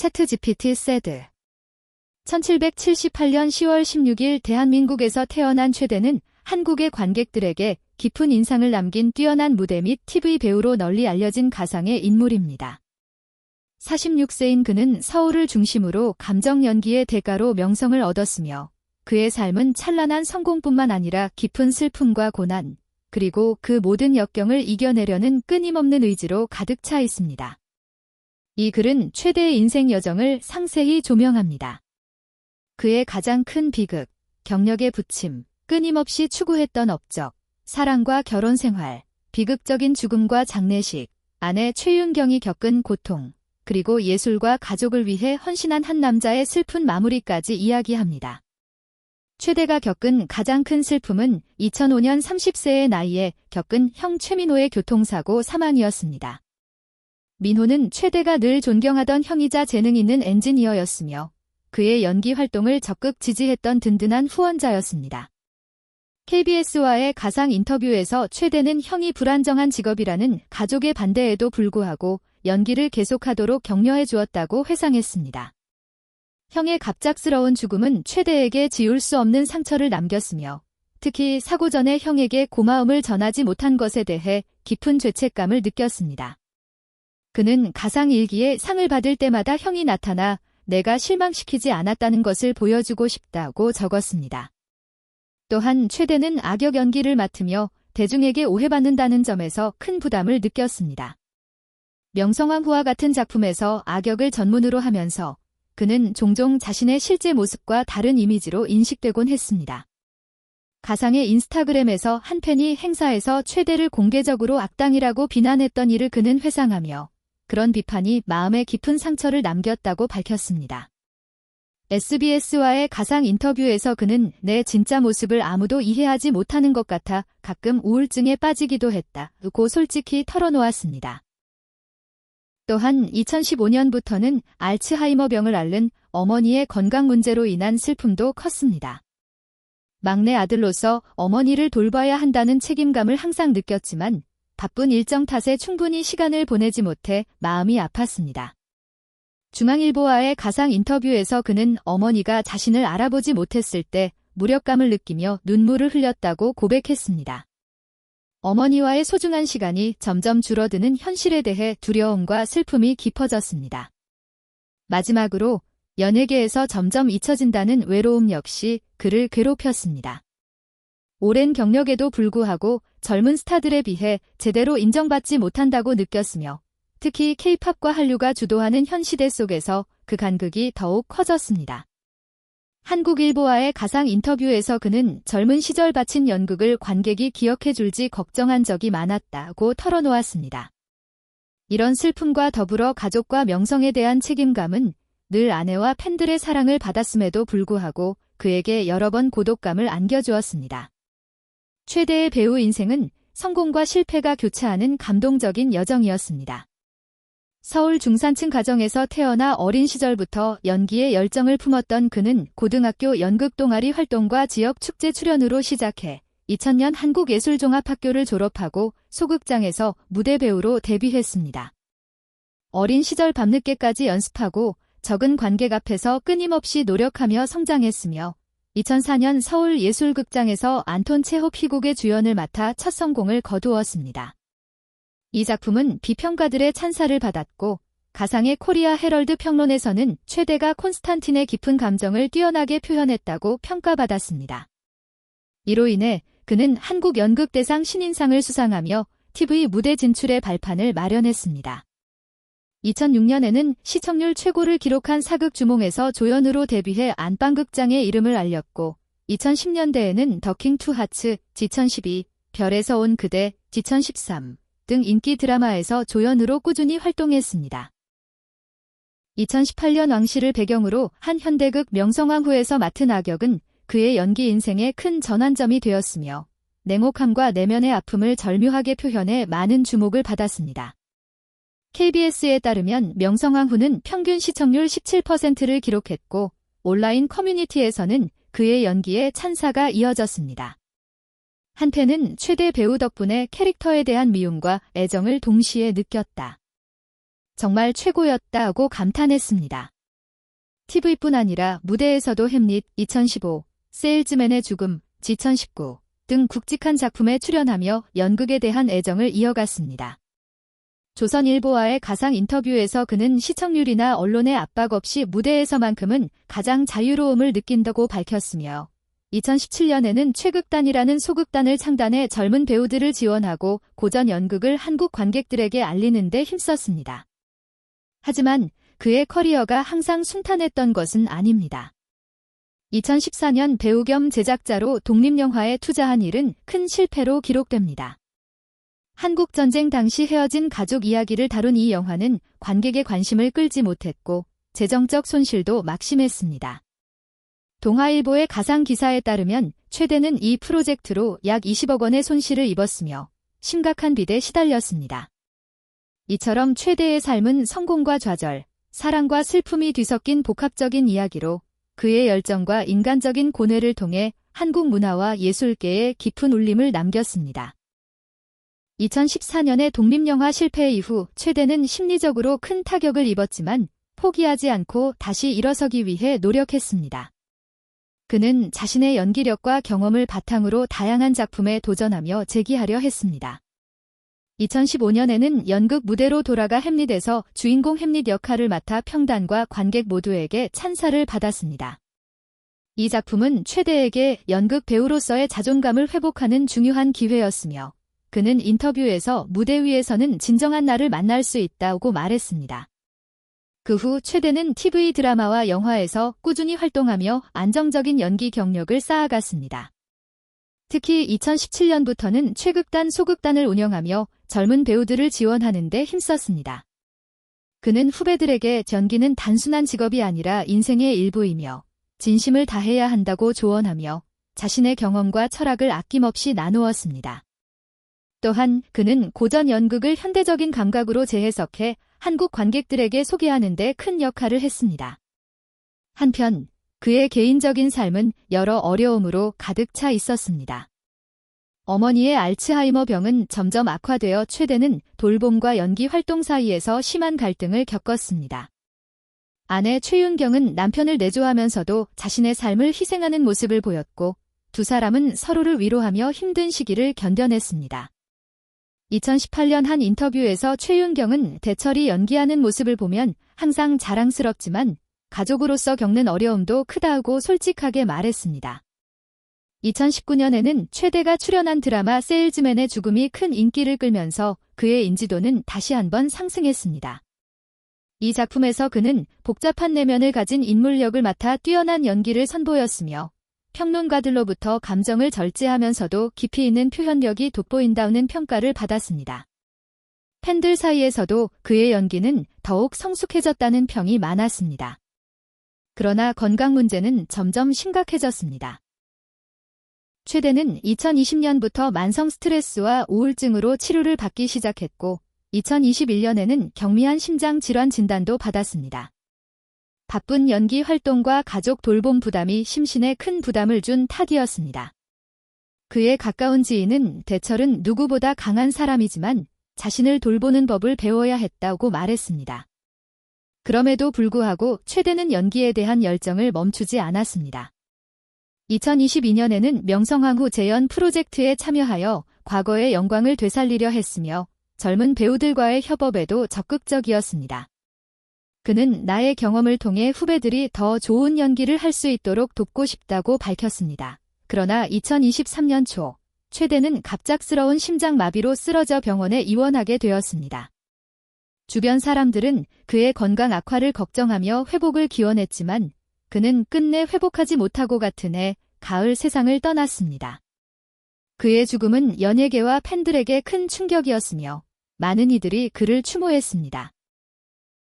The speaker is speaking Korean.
채트GPT said. 1778년 10월 16일 대한민국에서 태어난 최대는 한국의 관객들에게 깊은 인상을 남긴 뛰어난 무대 및 TV 배우로 널리 알려진 가상의 인물입니다. 46세인 그는 서울을 중심으로 감정 연기의 대가로 명성을 얻었으며 그의 삶은 찬란한 성공뿐만 아니라 깊은 슬픔과 고난, 그리고 그 모든 역경을 이겨내려는 끊임없는 의지로 가득 차 있습니다. 이 글은 최대의 인생 여정을 상세히 조명합니다. 그의 가장 큰 비극, 경력의 부침, 끊임없이 추구했던 업적, 사랑과 결혼 생활, 비극적인 죽음과 장례식, 아내 최윤경이 겪은 고통, 그리고 예술과 가족을 위해 헌신한 한 남자의 슬픈 마무리까지 이야기합니다. 최대가 겪은 가장 큰 슬픔은 2005년 30세의 나이에 겪은 형 최민호의 교통사고 사망이었습니다. 민호는 최대가 늘 존경하던 형이자 재능 있는 엔지니어였으며 그의 연기 활동을 적극 지지했던 든든한 후원자였습니다. KBS와의 가상 인터뷰에서 최대는 형이 불안정한 직업이라는 가족의 반대에도 불구하고 연기를 계속하도록 격려해 주었다고 회상했습니다. 형의 갑작스러운 죽음은 최대에게 지울 수 없는 상처를 남겼으며 특히 사고 전에 형에게 고마움을 전하지 못한 것에 대해 깊은 죄책감을 느꼈습니다. 그는 가상 일기에 상을 받을 때마다 형이 나타나 내가 실망시키지 않았다는 것을 보여주고 싶다고 적었습니다. 또한 최대는 악역 연기를 맡으며 대중에게 오해받는다는 점에서 큰 부담을 느꼈습니다. 명성황후와 같은 작품에서 악역을 전문으로 하면서 그는 종종 자신의 실제 모습과 다른 이미지로 인식되곤 했습니다. 가상의 인스타그램에서 한 팬이 행사에서 최대를 공개적으로 악당이라고 비난했던 일을 그는 회상하며 그런 비판이 마음에 깊은 상처를 남겼다고 밝혔습니다. SBS와의 가상 인터뷰에서 그는 내 진짜 모습을 아무도 이해하지 못하는 것 같아 가끔 우울증에 빠지기도 했다고 솔직히 털어놓았습니다. 또한 2015년부터는 알츠하이머병을 앓는 어머니의 건강 문제로 인한 슬픔도 컸습니다. 막내 아들로서 어머니를 돌봐야 한다는 책임감을 항상 느꼈지만 바쁜 일정 탓에 충분히 시간을 보내지 못해 마음이 아팠습니다. 중앙일보와의 가상 인터뷰에서 그는 어머니가 자신을 알아보지 못했을 때 무력감을 느끼며 눈물을 흘렸다고 고백했습니다. 어머니와의 소중한 시간이 점점 줄어드는 현실에 대해 두려움과 슬픔이 깊어졌습니다. 마지막으로 연예계에서 점점 잊혀진다는 외로움 역시 그를 괴롭혔습니다. 오랜 경력에도 불구하고 젊은 스타들에 비해 제대로 인정받지 못한다고 느꼈으며 특히 K-팝과 한류가 주도하는 현 시대 속에서 그 간극이 더욱 커졌습니다. 한국일보와의 가상 인터뷰에서 그는 젊은 시절 바친 연극을 관객이 기억해 줄지 걱정한 적이 많았다고 털어놓았습니다. 이런 슬픔과 더불어 가족과 명성에 대한 책임감은 늘 아내와 팬들의 사랑을 받았음에도 불구하고 그에게 여러 번 고독감을 안겨주었습니다. 최대의 배우 인생은 성공과 실패가 교차하는 감동적인 여정이었습니다. 서울 중산층 가정에서 태어나 어린 시절부터 연기에 열정을 품었던 그는 고등학교 연극 동아리 활동과 지역 축제 출연으로 시작해 2000년 한국예술종합학교를 졸업하고 소극장에서 무대 배우로 데뷔했습니다. 어린 시절 밤늦게까지 연습하고 적은 관객 앞에서 끊임없이 노력하며 성장했으며 2004년 서울예술극장에서 안톤 체홉 희곡의 주연을 맡아 첫 성공을 거두었습니다. 이 작품은 비평가들의 찬사를 받았고 가상의 코리아 헤럴드 평론에서는 최대가 콘스탄틴의 깊은 감정을 뛰어나게 표현했다고 평가받았습니다. 이로 인해 그는 한국연극대상 신인상을 수상하며 TV 무대 진출의 발판을 마련했습니다. 2006년에는 시청률 최고를 기록한 사극 주몽에서 조연으로 데뷔해 안방극장의 이름을 알렸고 2010년대에는 더킹 투 하츠, G1012, 별에서 온 그대, G1013 등 인기 드라마에서 조연으로 꾸준히 활동했습니다. 2018년 왕실을 배경으로 한 현대극 명성황후에서 맡은 악역은 그의 연기 인생의 큰 전환점이 되었으며 냉혹함과 내면의 아픔을 절묘하게 표현해 많은 주목을 받았습니다. KBS에 따르면 명성황후는 평균 시청률 17%를 기록했고 온라인 커뮤니티에서는 그의 연기에 찬사가 이어졌습니다. 한 팬은 최대 배우 덕분에 캐릭터에 대한 미움과 애정을 동시에 느꼈다. 정말 최고였다고 감탄했습니다. TV뿐 아니라 무대에서도 햄릿 2015, 세일즈맨의 죽음 2019 등 굵직한 작품에 출연하며 연극에 대한 애정을 이어갔습니다. 조선일보와의 가상 인터뷰에서 그는 시청률이나 언론의 압박 없이 무대에서만큼은 가장 자유로움을 느낀다고 밝혔으며 2017년에는 최극단이라는 소극단을 창단해 젊은 배우들을 지원하고 고전 연극을 한국 관객들에게 알리는 데 힘썼습니다. 하지만 그의 커리어가 항상 순탄했던 것은 아닙니다. 2014년 배우 겸 제작자로 독립영화에 투자한 일은 큰 실패로 기록됩니다. 한국전쟁 당시 헤어진 가족 이야기를 다룬 이 영화는 관객의 관심을 끌지 못했고 재정적 손실도 막심했습니다. 동아일보의 가상 기사에 따르면 최대는 이 프로젝트로 약 20억 원의 손실을 입었으며 심각한 빚에 시달렸습니다. 이처럼 최대의 삶은 성공과 좌절, 사랑과 슬픔이 뒤섞인 복합적인 이야기로 그의 열정과 인간적인 고뇌를 통해 한국 문화와 예술계에 깊은 울림을 남겼습니다. 2014년의 독립영화 실패 이후 최대는 심리적으로 큰 타격을 입었지만 포기하지 않고 다시 일어서기 위해 노력했습니다. 그는 자신의 연기력과 경험을 바탕으로 다양한 작품에 도전하며 재기하려 했습니다. 2015년에는 연극 무대로 돌아가 햄릿에서 주인공 햄릿 역할을 맡아 평단과 관객 모두에게 찬사를 받았습니다. 이 작품은 최대에게 연극 배우로서의 자존감을 회복하는 중요한 기회였으며 그는 인터뷰에서 무대 위에서는 진정한 나를 만날 수 있다고 말했습니다. 그 후 최대는 TV 드라마와 영화에서 꾸준히 활동하며 안정적인 연기 경력을 쌓아갔습니다. 특히 2017년부터는 최극단 소극단을 운영하며 젊은 배우들을 지원하는 데 힘썼습니다. 그는 후배들에게 연기는 단순한 직업이 아니라 인생의 일부이며 진심을 다해야 한다고 조언하며 자신의 경험과 철학을 아낌없이 나누었습니다. 또한 그는 고전 연극을 현대적인 감각으로 재해석해 한국 관객들에게 소개하는 데 큰 역할을 했습니다. 한편 그의 개인적인 삶은 여러 어려움으로 가득 차 있었습니다. 어머니의 알츠하이머 병은 점점 악화되어 최대는 돌봄과 연기 활동 사이에서 심한 갈등을 겪었습니다. 아내 최윤경은 남편을 내조하면서도 자신의 삶을 희생하는 모습을 보였고 두 사람은 서로를 위로하며 힘든 시기를 견뎌냈습니다. 2018년 한 인터뷰에서 최윤경은 대철이 연기하는 모습을 보면 항상 자랑스럽지만 가족으로서 겪는 어려움도 크다고 솔직하게 말했습니다. 2019년에는 최대가 출연한 드라마 세일즈맨의 죽음이 큰 인기를 끌면서 그의 인지도는 다시 한번 상승했습니다. 이 작품에서 그는 복잡한 내면을 가진 인물력을 맡아 뛰어난 연기를 선보였으며 평론가들로부터 감정을 절제하면서도 깊이 있는 표현력이 돋보인다는 평가를 받았습니다. 팬들 사이에서도 그의 연기는 더욱 성숙해졌다는 평이 많았습니다. 그러나 건강 문제는 점점 심각해졌습니다. 최대는 2020년부터 만성 스트레스와 우울증으로 치료를 받기 시작했고 2021년에는 경미한 심장 질환 진단도 받았습니다. 바쁜 연기 활동과 가족 돌봄 부담이 심신에 큰 부담을 준 탓이었습니다. 그의 가까운 지인은 대철은 누구보다 강한 사람이지만 자신을 돌보는 법을 배워야 했다고 말했습니다. 그럼에도 불구하고 최대는 연기에 대한 열정을 멈추지 않았습니다. 2022년에는 명성황후 재연 프로젝트에 참여하여 과거의 영광을 되살리려 했으며 젊은 배우들과의 협업에도 적극적이었습니다. 그는 나의 경험을 통해 후배들이 더 좋은 연기를 할 수 있도록 돕고 싶다고 밝혔습니다. 그러나 2023년 초 최대는 갑작스러운 심장마비로 쓰러져 병원에 입원하게 되었습니다. 주변 사람들은 그의 건강 악화를 걱정하며 회복을 기원했지만 그는 끝내 회복하지 못하고 같은 해 가을 세상을 떠났습니다. 그의 죽음은 연예계와 팬들에게 큰 충격이었으며 많은 이들이 그를 추모했습니다.